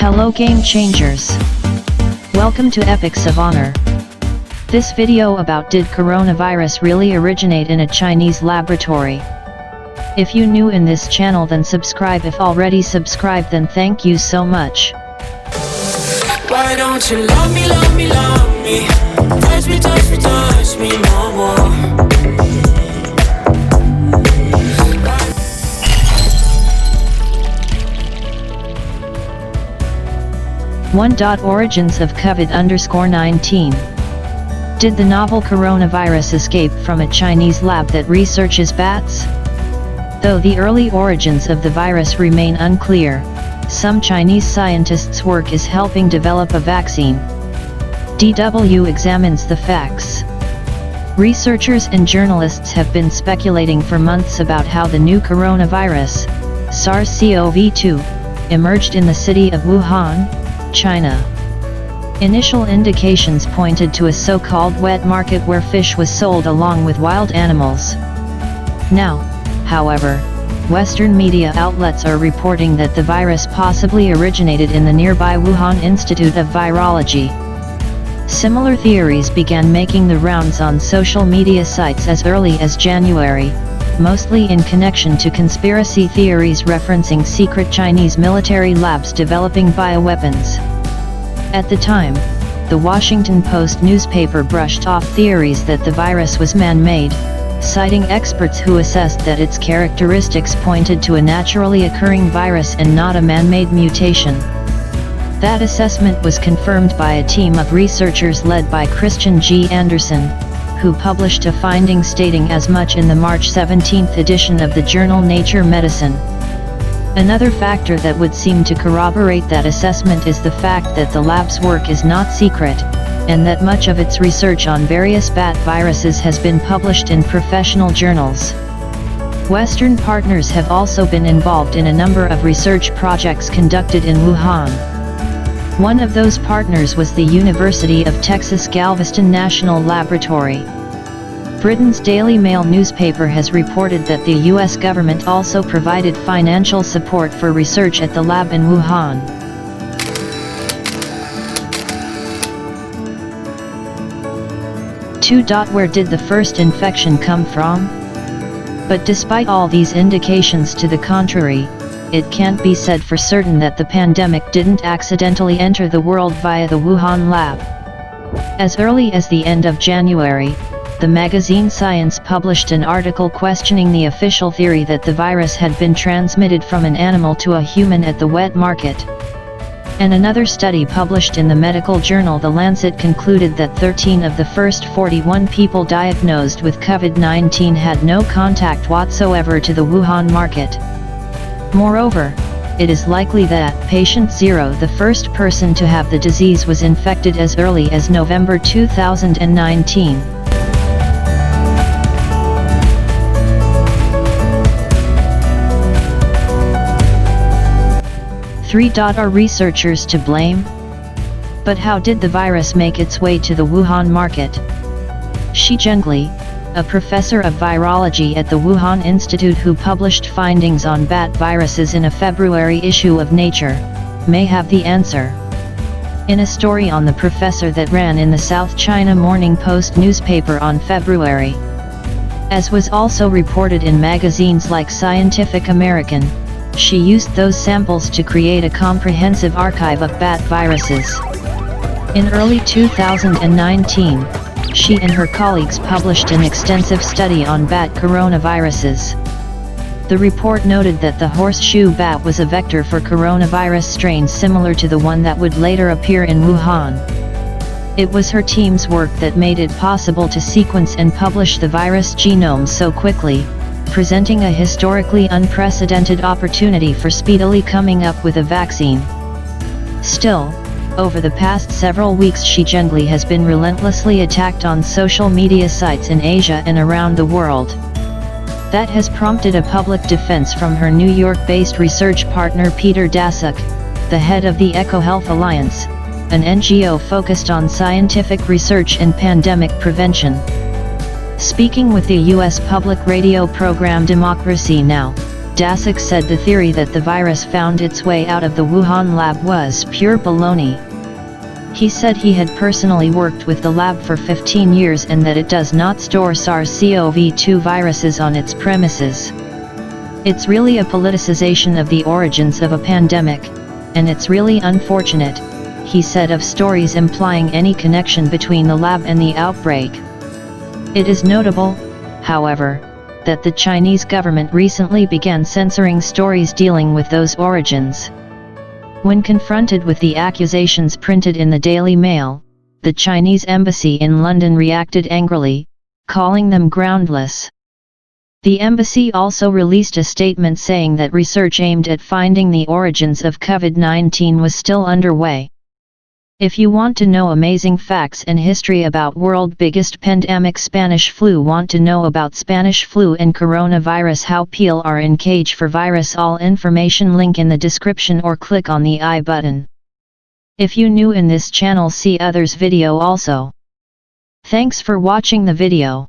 Hello game changers. Welcome to Epics of Honor. This video about did coronavirus really originate in a Chinese laboratory? If you new in this channel then subscribe, if already subscribed then thank you so much. Why don't you love me, love me, love me? Touch me, touch me, touch me no more. Origins of COVID-19. Did the novel coronavirus escape from a Chinese lab that researches bats? Though the early origins of the virus remain unclear, some Chinese scientists' work is helping develop a vaccine. DW examines the facts. Researchers and journalists have been speculating for months about how the new coronavirus, SARS-CoV-2, emerged in the city of Wuhan, China. Initial indications pointed to a so-called wet market where fish was sold along with wild animals. Now, however, Western media outlets are reporting that the virus possibly originated in the nearby Wuhan Institute of Virology. Similar theories began making the rounds on social media sites as early as January, mostly in connection to conspiracy theories referencing secret Chinese military labs developing bioweapons. At the time, the Washington Post newspaper brushed off theories that the virus was man-made, citing experts who assessed that its characteristics pointed to a naturally occurring virus and not a man-made mutation. That assessment was confirmed by a team of researchers led by Christian G. Anderson, who published a finding stating as much in the March 17 edition of the journal Nature Medicine. Another factor that would seem to corroborate that assessment is the fact that the lab's work is not secret, and that much of its research on various bat viruses has been published in professional journals. Western partners have also been involved in a number of research projects conducted in Wuhan. One of those partners was the University of Texas Galveston National Laboratory. Britain's Daily Mail newspaper has reported that the US government also provided financial support for research at the lab in Wuhan. Where did the first infection come from? But despite all these indications to the contrary, it can't be said for certain that the pandemic didn't accidentally enter the world via the Wuhan lab. As early as the end of January, the magazine Science published an article questioning the official theory that the virus had been transmitted from an animal to a human at the wet market. And another study published in the medical journal The Lancet concluded that 13 of the first 41 people diagnosed with COVID-19 had no contact whatsoever to the Wuhan market. Moreover, it is likely that patient 0, the first person to have the disease, was infected as early as November 2019. Are researchers to blame? But how did the virus make its way to the Wuhan market? Shi Zhengli, a professor of virology at the Wuhan Institute who published findings on bat viruses in a February issue of Nature, may have the answer. In a story on the professor that ran in the South China Morning Post newspaper on February, as was also reported in magazines like Scientific American, she used those samples to create a comprehensive archive of bat viruses. In early 2019, she and her colleagues published an extensive study on bat coronaviruses. The report noted that the horseshoe bat was a vector for coronavirus strains similar to the one that would later appear in Wuhan. It was her team's work that made it possible to sequence and publish the virus genome so quickly, presenting a historically unprecedented opportunity for speedily coming up with a vaccine. Still, over the past several weeks Shi Zhengli has been relentlessly attacked on social media sites in Asia and around the world. That has prompted a public defense from her New York-based research partner Peter Daszak, the head of the EcoHealth Alliance, an NGO focused on scientific research and pandemic prevention. Speaking with the U.S. public radio program Democracy Now!, Daszak said the theory that the virus found its way out of the Wuhan lab was pure baloney. He said he had personally worked with the lab for 15 years and that it does not store SARS-CoV-2 viruses on its premises. It's really a politicization of the origins of a pandemic, and it's really unfortunate, he said of stories implying any connection between the lab and the outbreak. It is notable, however, that the Chinese government recently began censoring stories dealing with those origins. When confronted with the accusations printed in the Daily Mail, the Chinese embassy in London reacted angrily, calling them groundless. The embassy also released a statement saying that research aimed at finding the origins of COVID-19 was still underway. If you want to know amazing facts and history about world biggest pandemic Spanish flu, want to know about Spanish flu and coronavirus, how peel are in cage for virus, all information link in the description or click on the I button. If you new in this channel, see others video also. Thanks for watching the video.